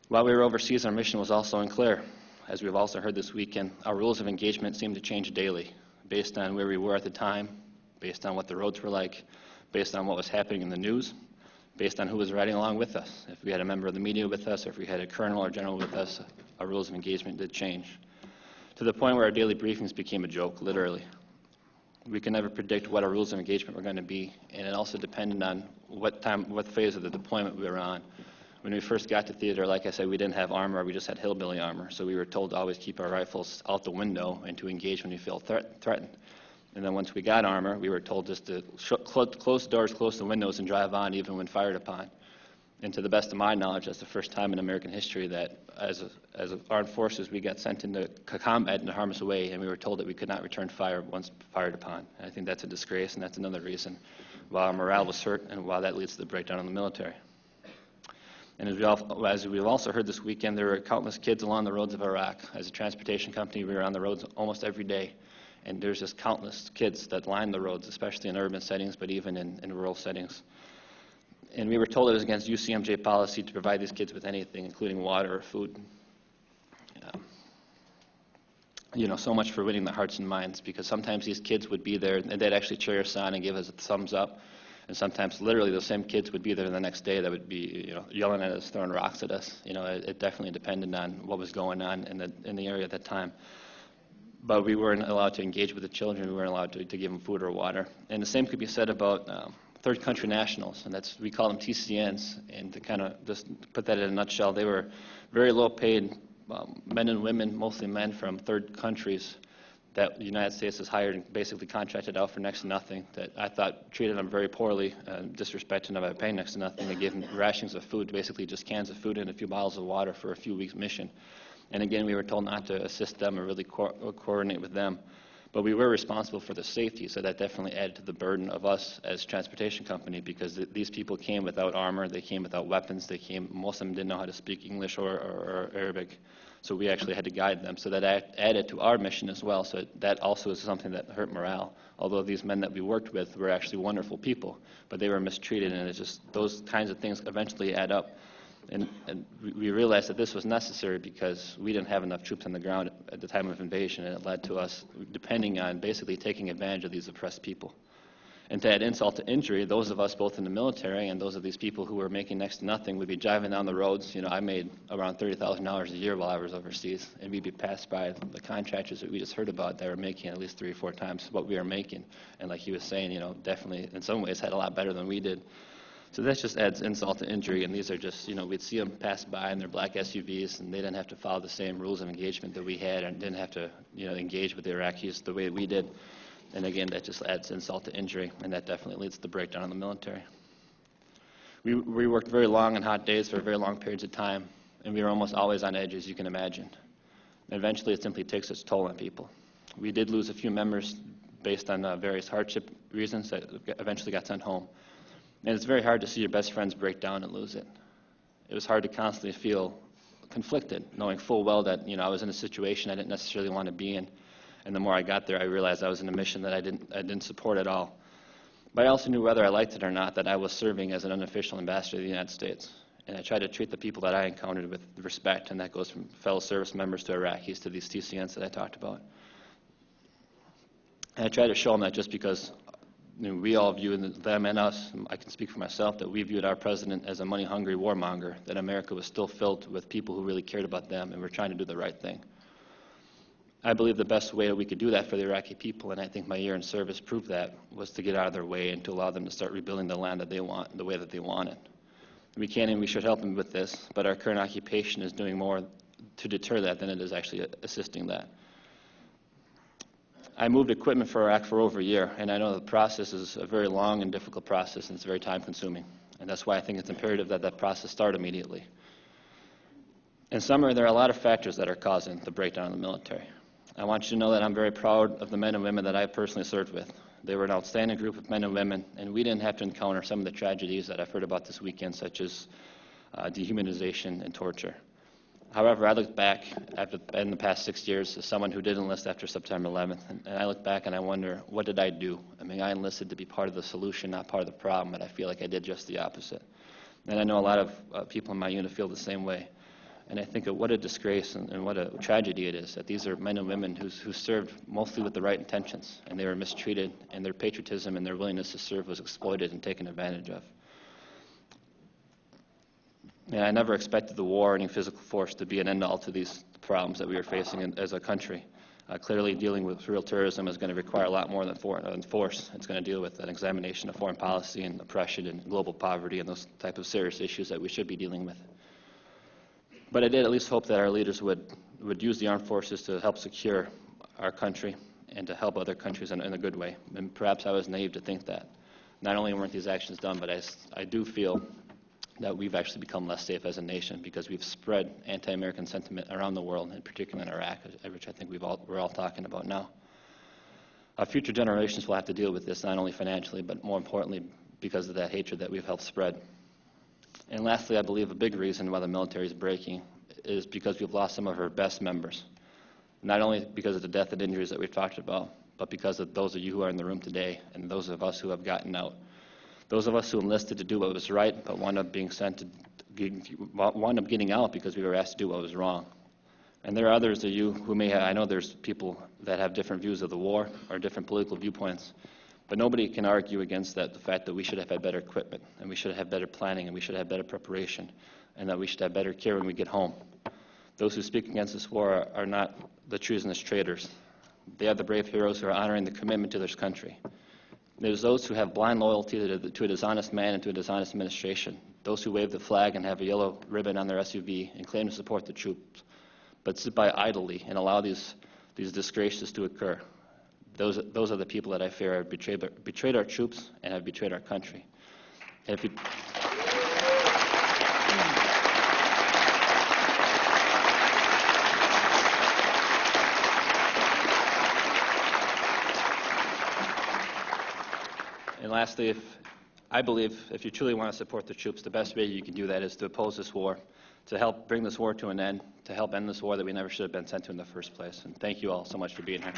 While we were overseas, our mission was also unclear. As we've also heard this weekend, our rules of engagement seemed to change daily, based on where we were at the time, based on what the roads were like, based on what was happening in the news, based on who was riding along with us. If we had a member of the media with us, or if we had a colonel or general with us, our rules of engagement did change, to the point where our daily briefings became a joke, literally. We could never predict what our rules of engagement were going to be, and it also depended on what phase of the deployment we were on. When we first got to theater, like I said, we didn't have armor, we just had hillbilly armor, so we were told to always keep our rifles out the window and to engage when we feel threatened. And then once we got armor, we were told just to close the doors, close the windows, and drive on even when fired upon. And to the best of my knowledge, that's the first time in American history that as armed forces, we got sent into combat and to harm us away, and we were told that we could not return fire once fired upon. And I think that's a disgrace, and that's another reason why our morale was hurt and why that leads to the breakdown in the military. And as we've also heard this weekend, there were countless kids along the roads of Iraq. As a transportation company, we were on the roads almost every day. And there's just countless kids that lined the roads, especially in urban settings, but even in rural settings. And we were told it was against UCMJ policy to provide these kids with anything, including water or food. So much for winning the hearts and minds, because sometimes these kids would be there and they'd actually cheer us on and give us a thumbs up. And sometimes, literally, those same kids would be there the next day that would be, yelling at us, throwing rocks at us. It definitely depended on what was going on in the area at that time. But we weren't allowed to engage with the children. We weren't allowed to give them food or water. And the same could be said about third country nationals, and we call them TCNs. And to kind of just put that in a nutshell, they were very low-paid men and women, mostly men from third countries, that the United States has hired and basically contracted out for next to nothing, that I thought treated them very poorly, disrespecting them by paying next to nothing. They gave them rations of food, basically just cans of food and a few bottles of water for a few weeks mission. And again, we were told not to assist them or really coordinate with them. But we were responsible for the safety, so that definitely added to the burden of us as a transportation company, because these people came without armor, they came without weapons, most of them didn't know how to speak English or Arabic. So we actually had to guide them. So that added to our mission as well. So that also is something that hurt morale. Although these men that we worked with were actually wonderful people, but they were mistreated, and it's just those kinds of things eventually add up. And we realized that this was necessary because we didn't have enough troops on the ground at the time of invasion, and it led to us depending on basically taking advantage of these oppressed people. And to add insult to injury, those of us both in the military and those of these people who were making next to nothing would be driving down the roads. I made around $30,000 a year while I was overseas, and we'd be passed by the contractors that we just heard about that were making at least 3 or 4 times what we were making. And like he was saying, definitely in some ways had a lot better than we did. So that just adds insult to injury, and these are just, we'd see them pass by in their black SUVs, and they didn't have to follow the same rules of engagement that we had, and didn't have to, engage with the Iraqis the way we did. And again, that just adds insult to injury, and that definitely leads to the breakdown in the military. We worked very long and hot days for very long periods of time, and we were almost always on edge, as you can imagine. And eventually, it simply takes its toll on people. We did lose a few members based on various hardship reasons that eventually got sent home. And it's very hard to see your best friends break down and lose it. It was hard to constantly feel conflicted, knowing full well that I was in a situation I didn't necessarily want to be in. And the more I got there, I realized I was in a mission that I didn't support at all. But I also knew, whether I liked it or not, that I was serving as an unofficial ambassador to the United States. And I tried to treat the people that I encountered with respect, and that goes from fellow service members to Iraqis to these TCNs that I talked about. And I tried to show them that just because we all view, them and us, I can speak for myself, that we viewed our president as a money-hungry warmonger, that America was still filled with people who really cared about them and were trying to do the right thing. I believe the best way that we could do that for the Iraqi people, and I think my year in service proved that, was to get out of their way and to allow them to start rebuilding the land that they want, the way that they want it. We can and we should help them with this, but our current occupation is doing more to deter that than it is actually assisting that. I moved equipment for Iraq for over a year, and I know the process is a very long and difficult process, and it's very time-consuming. And that's why I think it's imperative that that process start immediately. In summary, there are a lot of factors that are causing the breakdown in the military. I want you to know that I'm very proud of the men and women that I personally served with. They were an outstanding group of men and women, and we didn't have to encounter some of the tragedies that I've heard about this weekend, such as dehumanization and torture. However, I look back in the past 6 years as someone who did enlist after September 11th, and I look back and I wonder, what did I do? I mean, I enlisted to be part of the solution, not part of the problem, but I feel like I did just the opposite. And I know a lot of people in my unit feel the same way. And I think of what a disgrace and what a tragedy it is that these are men and women who served mostly with the right intentions, and they were mistreated, and their patriotism and their willingness to serve was exploited and taken advantage of. And I never expected the war or any physical force to be an end-all to these problems that we are facing as a country. Clearly, dealing with real terrorism is going to require a lot more than force. It's going to deal with an examination of foreign policy and oppression and global poverty and those type of serious issues that we should be dealing with. But I did at least hope that our leaders would use the armed forces to help secure our country and to help other countries in a good way. And perhaps I was naive to think that. Not only weren't these actions done, but I do feel that we've actually become less safe as a nation because we've spread anti-American sentiment around the world, and particularly in Iraq, which I think we're all talking about now. Future generations will have to deal with this, not only financially, but more importantly because of that hatred that we've helped spread. And lastly, I believe a big reason why the military is breaking is because we've lost some of our best members, not only because of the death and injuries that we've talked about, but because of those of you who are in the room today and those of us who have gotten out. Those of us who enlisted to do what was right, but wound up getting out because we were asked to do what was wrong. And there are others of you who may have, I know there's people that have different views of the war or different political viewpoints, but nobody can argue against that, the fact that we should have had better equipment, and we should have better planning, and we should have better preparation, and that we should have better care when we get home. Those who speak against this war are not the treasonous traitors. They are the brave heroes who are honoring the commitment to this country. There's those who have blind loyalty to a dishonest man and to a dishonest administration, those who wave the flag and have a yellow ribbon on their SUV and claim to support the troops, but sit by idly and allow these disgraces to occur. Those are the people that I fear have betrayed our troops and have betrayed our country. And lastly, I believe if you truly want to support the troops, the best way you can do that is to oppose this war, to help bring this war to an end, to help end this war that we never should have been sent to in the first place. And thank you all so much for being here.